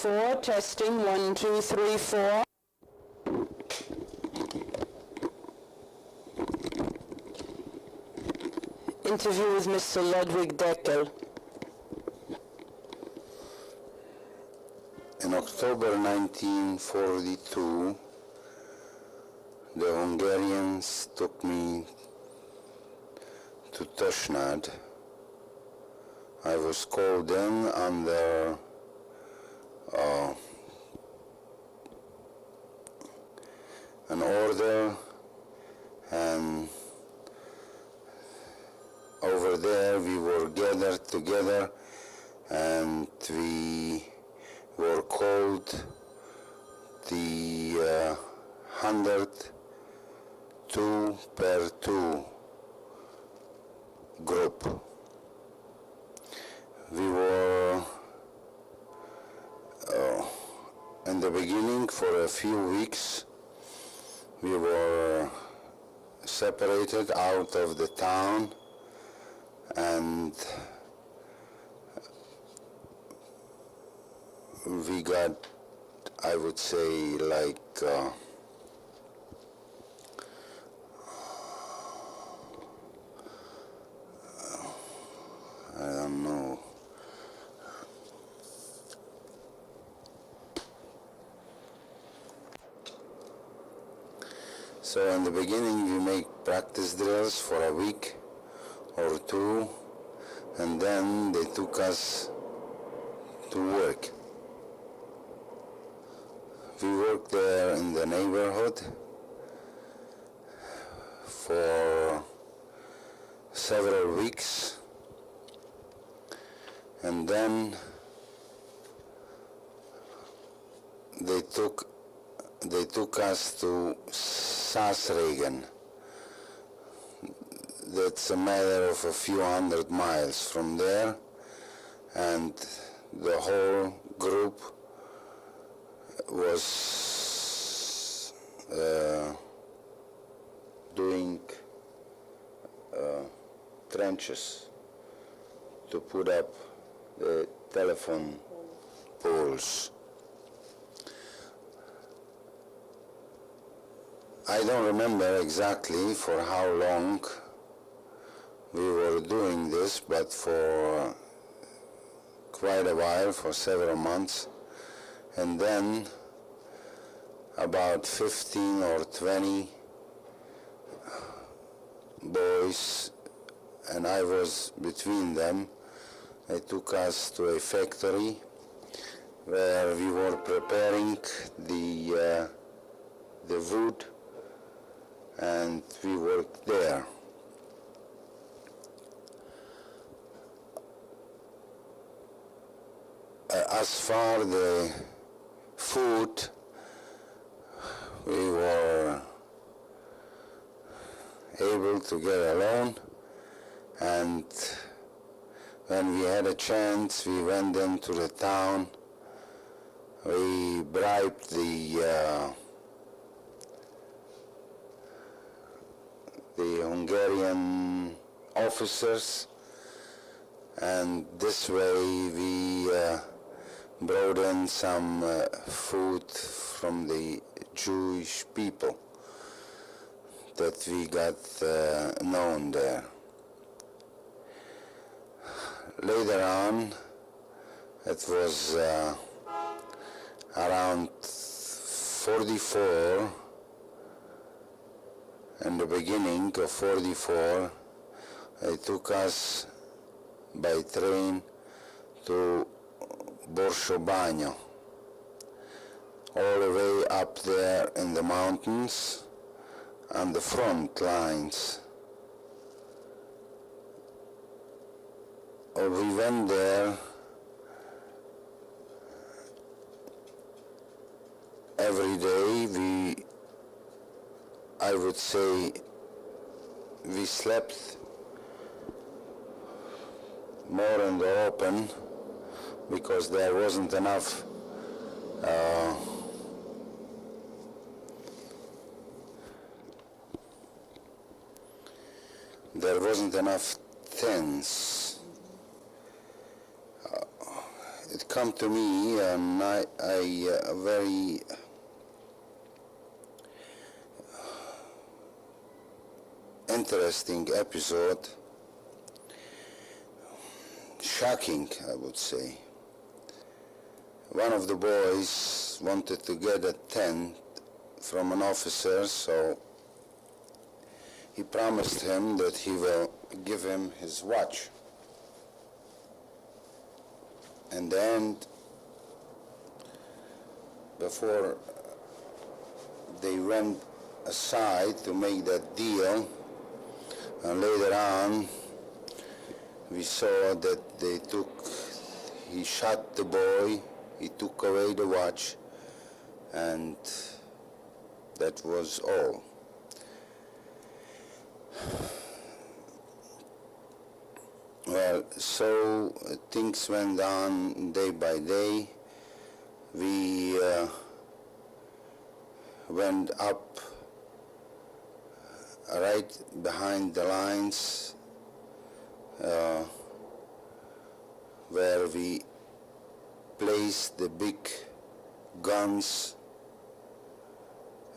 4, testing, 1, 2, 3, 4. Interview with Mr. Ludwig Dekel. In October 1942, the Hungarians took me to Tosnad. I was called in under an order, and over there we were gathered together and we were called the 102 per 2 group. We were in the beginning for a few weeks we were separated out of the town, and we got, I would say, like I don't know. So in the beginning we make practice drills for a week or two, and then they took us to work. We worked there in the neighborhood for several weeks, and then they took us to Saasregen. That's a matter of a few hundred miles from there, and the whole group was doing trenches to put up the telephone poles. I don't remember exactly for how long we were doing this, but for quite a while, for several months. And then about 15 or 20 boys, and I was between them, they took us to a factory where we were preparing the wood, and we worked there. As far the food, we were able to get alone, and when we had a chance, we went into the town. We bribed the Hungarian officers, and this way we brought in some food from the Jewish people that we got known there. Later on, it was around 44, in the beginning of 44, they took us by train to Borsodbánya, all the way up there in the mountains on the front lines. We went there every day. I would say we slept more in the open because there wasn't enough tents. It come to me and a very interesting episode, shocking, I would say. One of the boys wanted to get a tent from an officer, so he promised him that he will give him his watch. And then, before they went aside to make that deal, and later on, we saw that he shot the boy, he took away the watch, and that was all. Well, so things went on day by day. We went up right behind the lines where we placed the big guns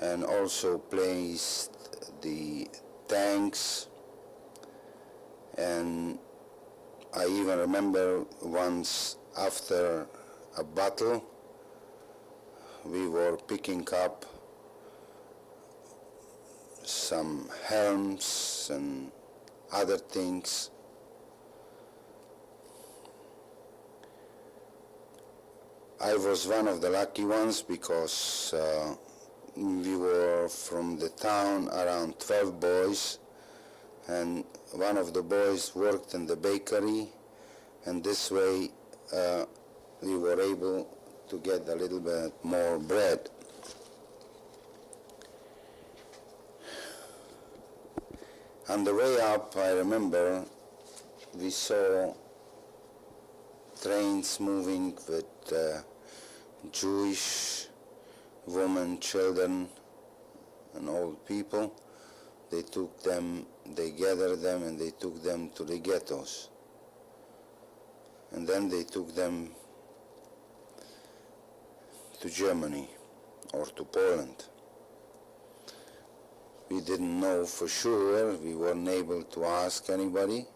and also placed the tanks. And I even remember once after a battle we were picking up some helms and other things. I was one of the lucky ones because we were from the town, around 12 boys, and one of the boys worked in the bakery, and this way we were able to get a little bit more bread. On the way up, I remember we saw trains moving with Jewish women, children, and old people. They gathered them and they took them to the ghettos. And then they took them to Germany or to Poland. We didn't know for sure. We weren't able to ask anybody.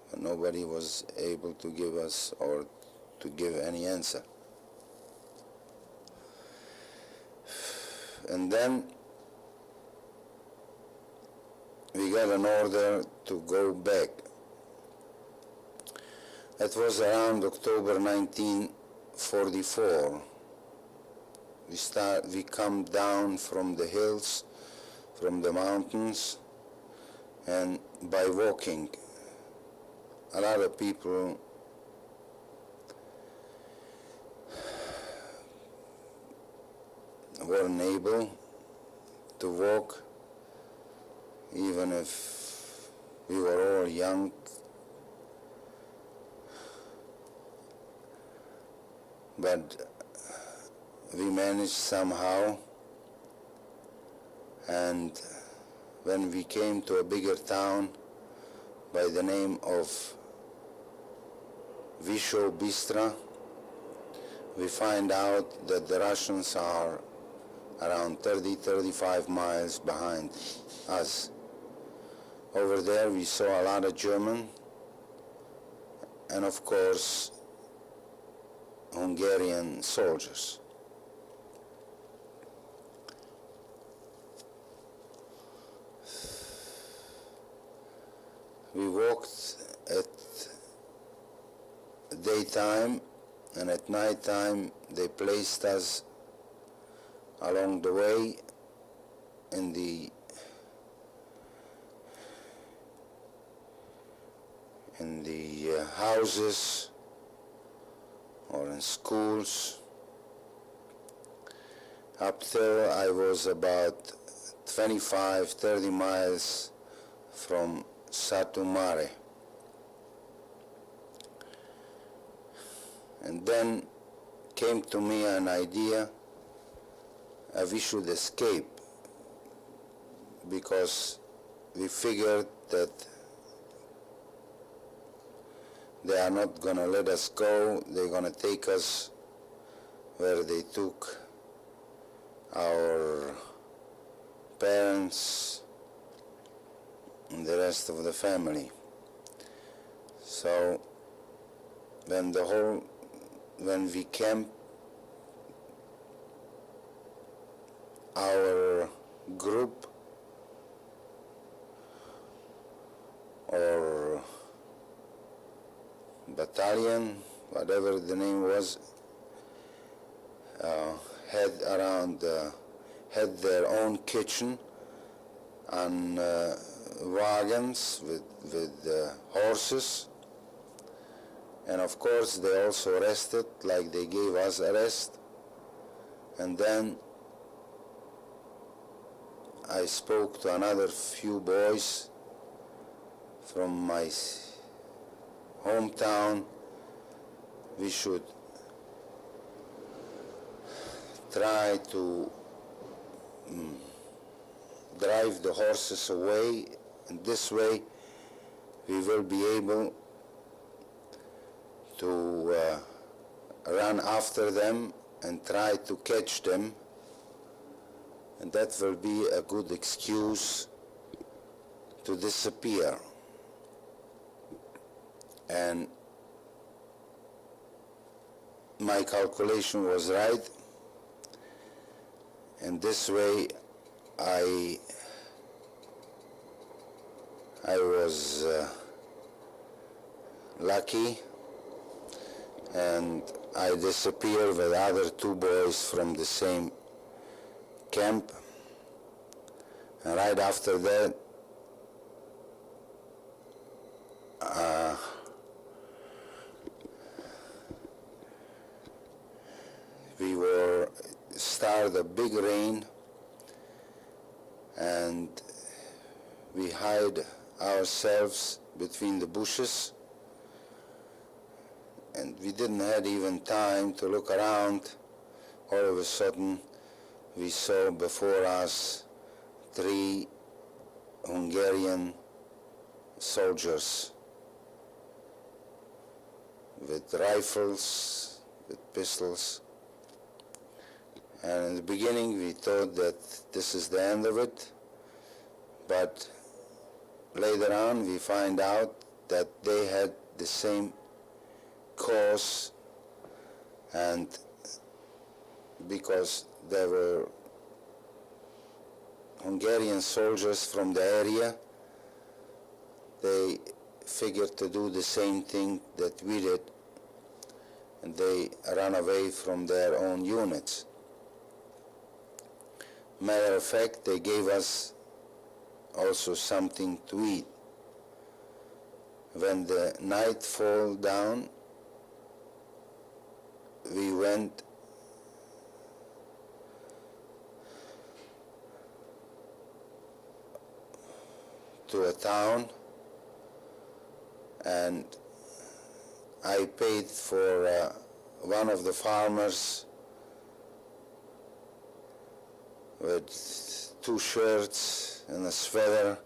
But nobody was able to give us or to give any answer. And then we got an order to go back. It was around October 1944. We come down from the hills, from the mountains, and by walking, a lot of people weren't able to walk, even if we were all young. But we managed somehow, and when we came to a bigger town by the name of Bistra, we find out that the Russians are around 30-35 miles behind us. Over there we saw a lot of German and of course Hungarian soldiers. We walked at daytime, and at night time they placed us along the way in the houses or in schools. Up till I was about 25-30 miles from Satu Mare. And then came to me an idea we should escape, because we figured that they are not going to let us go. They're going to take us where they took our parents and the rest of the family. So when we camped, our group or battalion, whatever the name was, had their own kitchen and wagons with horses, and of course they also rested like they gave us a rest. And then I spoke to another few boys from my hometown. We should try to drive the horses away, and this way we will be able to run after them and try to catch them, and that will be a good excuse to disappear. And my calculation was right, and this way I was lucky, and I disappeared with other two boys from the same camp. And right after that, we started a big rain, and we hid ourselves between the bushes, and we didn't have even time to look around. All of a sudden we saw before us 3 Hungarian soldiers with rifles, with pistols. And in the beginning we thought that this is the end of it, but later on we find out that they had the same cause, and because there were Hungarian soldiers from the area, they figured to do the same thing that we did, and they ran away from their own units. Matter of fact, they gave us also something to eat. When the night fell down, we went to a town, and I paid for one of the farmers with 2 shirts and a sweater.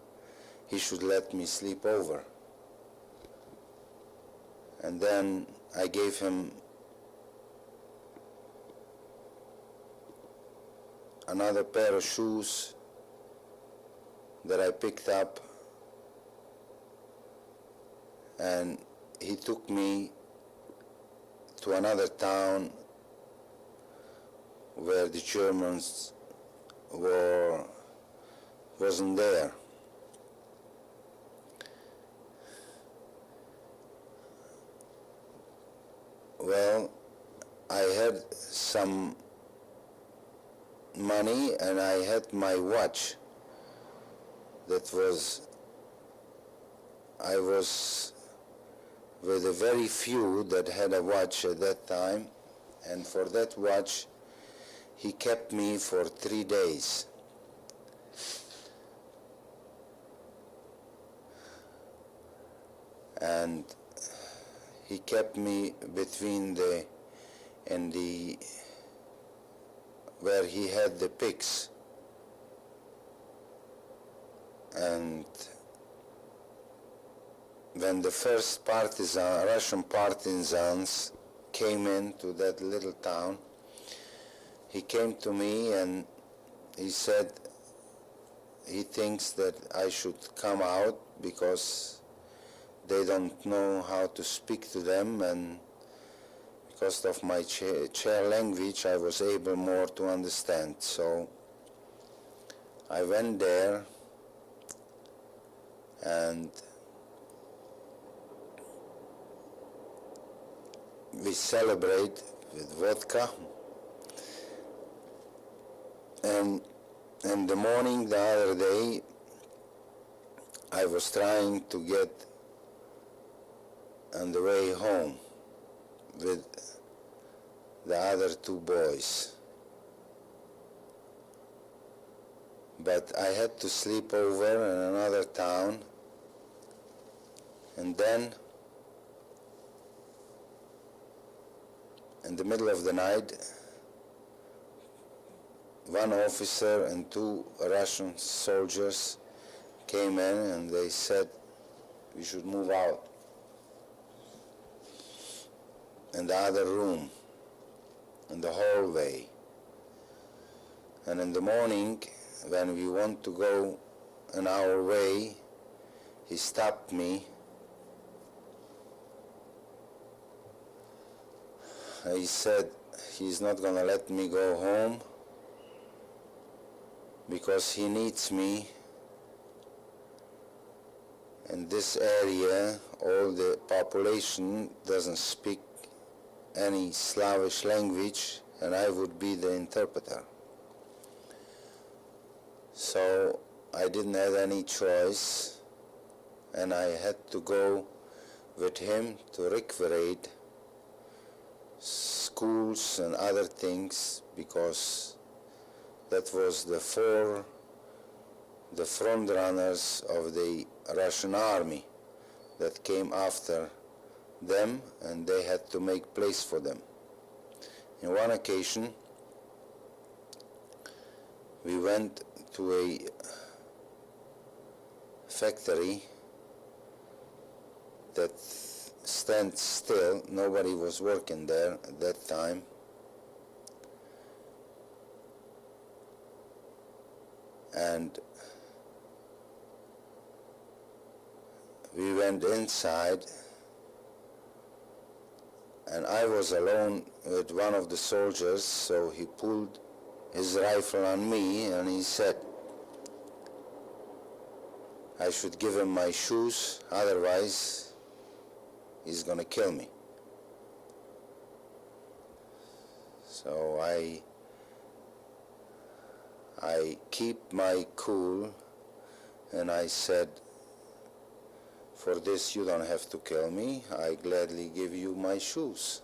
He should let me sleep over. And then I gave him another pair of shoes that I picked up, and he took me to another town where the Germans wasn't there. Well, I had some money, and I had my watch. I was with the very few that had a watch at that time, and for that watch he kept me for 3 days. And he kept me between where he had the pigs. And when the first Russian partisans came into that little town, he came to me and he said he thinks that I should come out because they don't know how to speak to them, and because of my chair language I was able more to understand. So I went there and we celebrate with vodka, and in the morning the other day I was trying to get on the way home with the other two boys, but I had to sleep over in another town, and then in the middle of the night one officer and two Russian soldiers came in and they said we should move out in the other room, in the hallway. And in the morning, when we want to go on our way, he stopped me. He said he's not going to let me go home because he needs me. In this area, all the population doesn't speak any Slavish language, and I would be the interpreter. So I didn't have any choice, and I had to go with him to recuperate schools and other things, because that was the front runners of the Russian army that came after them, and they had to make place for them. In one occasion, we went to a factory that stands still. Nobody was working there at that time. And we went inside, and I was alone with one of the soldiers, so he pulled his rifle on me and he said I should give him my shoes, otherwise he's gonna kill me. So I keep my cool, and I said, for this you don't have to kill me, I gladly give you my shoes.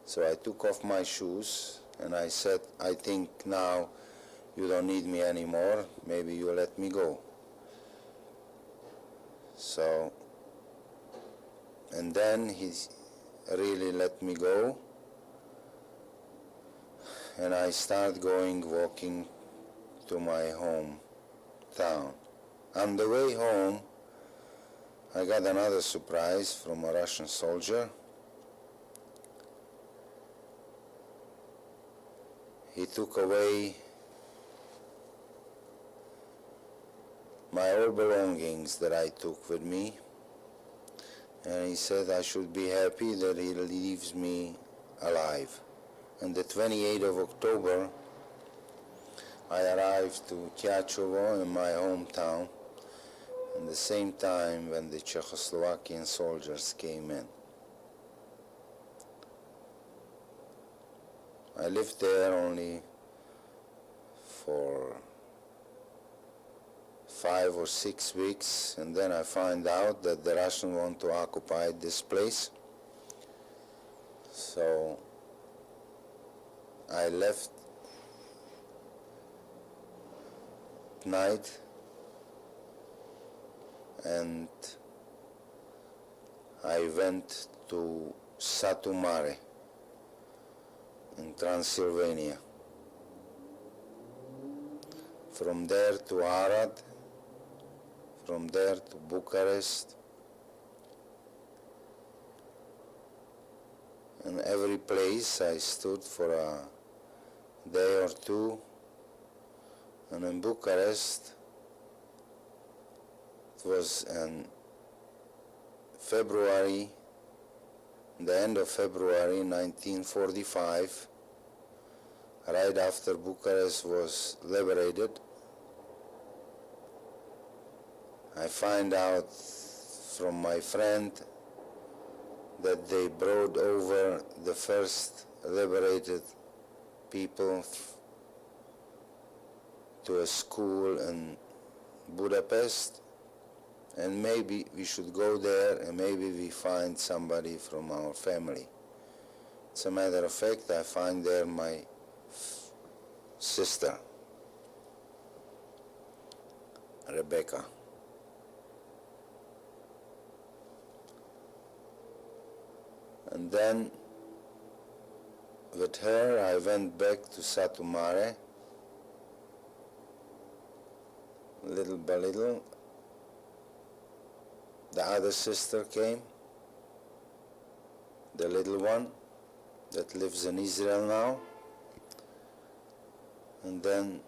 So I took off my shoes and I said, I think now you don't need me anymore, maybe you let me go. So, and then he really let me go, and I started walking to my hometown. On the way home, I got another surprise from a Russian soldier. He took away my old belongings that I took with me, and he said I should be happy that he leaves me alive. On the 28th of October, I arrived to Tyachovo in my hometown at the same time when the Czechoslovakian soldiers came in. I lived there only for 5 or 6 weeks, and then I find out that the Russians want to occupy this place. So I left at night, and I went to Satu Mare in Transylvania. From there to Arad, from there to Bucharest, and every place I stood for day or two, and in Bucharest it was in February, the end of February 1945, right after Bucharest was liberated. I find out from my friend that they brought over the first liberated people to a school in Budapest, and maybe we should go there and maybe we find somebody from our family. As a matter of fact, I find there my sister, Rebecca. And then with her I went back to Satu Mare, little by little. The other sister came, the little one that lives in Israel now, and then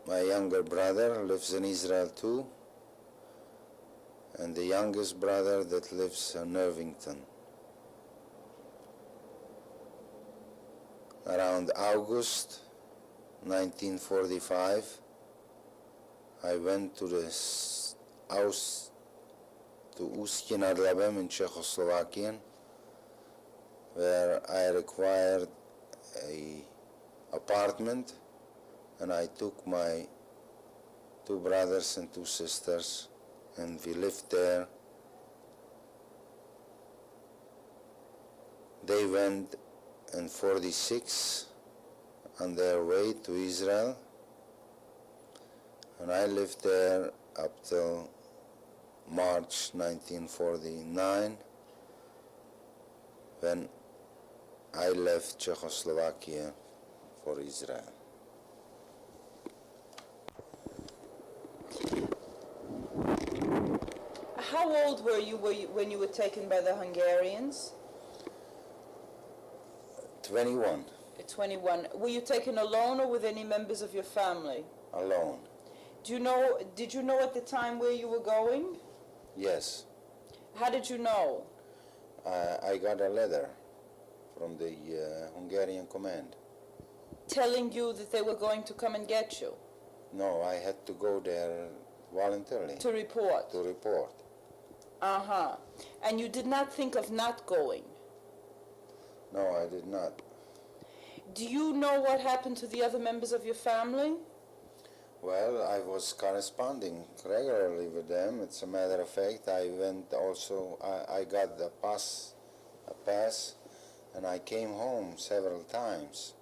my younger brother lives in Israel too, and the youngest brother that lives in Irvington. Around August 1945, I went to the house to Ustye nad Labem in Czechoslovakia, where I required an apartment, and I took my two brothers and two sisters, and we lived there. They went in 46 on their way to Israel, and I lived there up till March 1949, when I left Czechoslovakia for Israel. How old were you when you were taken by the Hungarians? 21, At 21. Were you taken alone or with any members of your family? alone. Did you know at the time where you were going? Yes, How did you know? I got a letter from the Hungarian command. Telling you that they were going to come and get you? No, I had to go there voluntarily To report? to report. Uh-huh. And you did not think of not going? No, I did not. Do you know what happened to the other members of your family? Well, I was corresponding regularly with them. It's a matter of fact, I went also, I got a pass, and I came home several times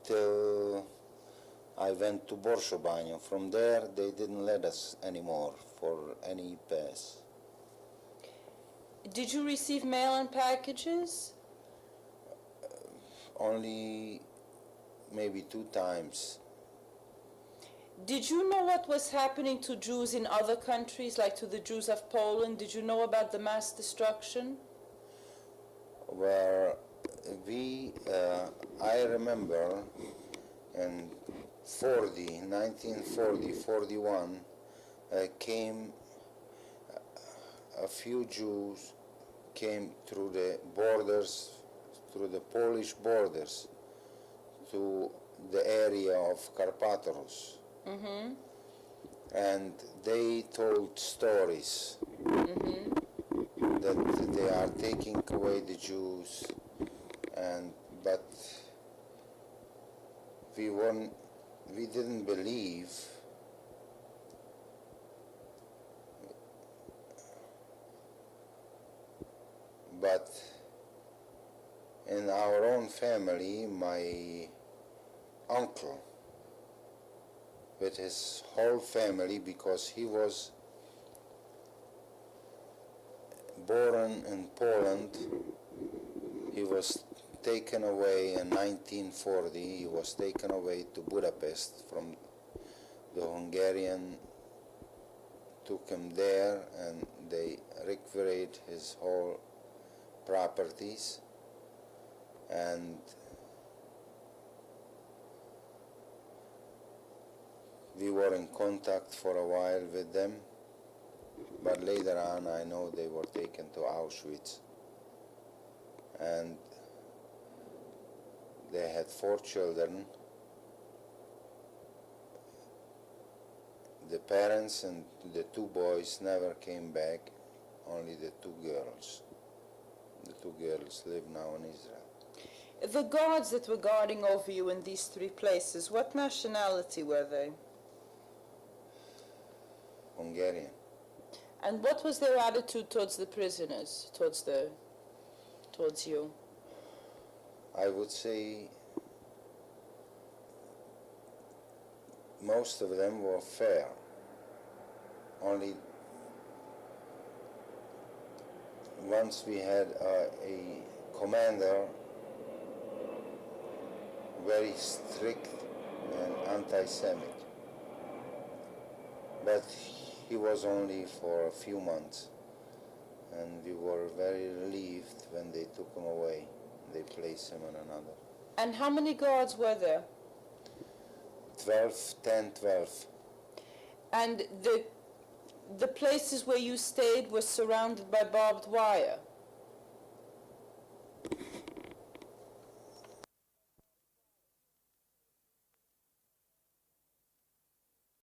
till I went to Borszobanyo. From there, they didn't let us anymore for any pass. Did you receive mail and packages? Only maybe 2 times. Did you know what was happening to Jews in other countries, like to the Jews of Poland? Did you know about the mass destruction? Where I remember in 1940, 41, came a few Jews came through the borders, through the Polish borders, to the area of Karpathos. Mm-hmm. And they told stories that they are taking away the Jews, but we didn't believe. But in our own family, my uncle, with his whole family, because he was born in Poland, he was taken away in 1940. He was taken away to Budapest from the Hungarian, took him there, and they recuperate his whole properties, and We were in contact for a while with them, but later on I know they were taken to Auschwitz. And they had 4 children. The parents and the 2 boys never came back, only the 2 girls. The 2 girls live now in Israel. The guards that were guarding over you in these 3 places, what nationality were they? Hungarian. And what was their attitude towards the prisoners, towards you? I would say most of them were fair. Only once we had a commander very strict and anti-Semitic. But he was only for a few months, and we were very relieved when they took him away. They placed him on another. And how many guards were there? 12. And the places where you stayed were surrounded by barbed wire?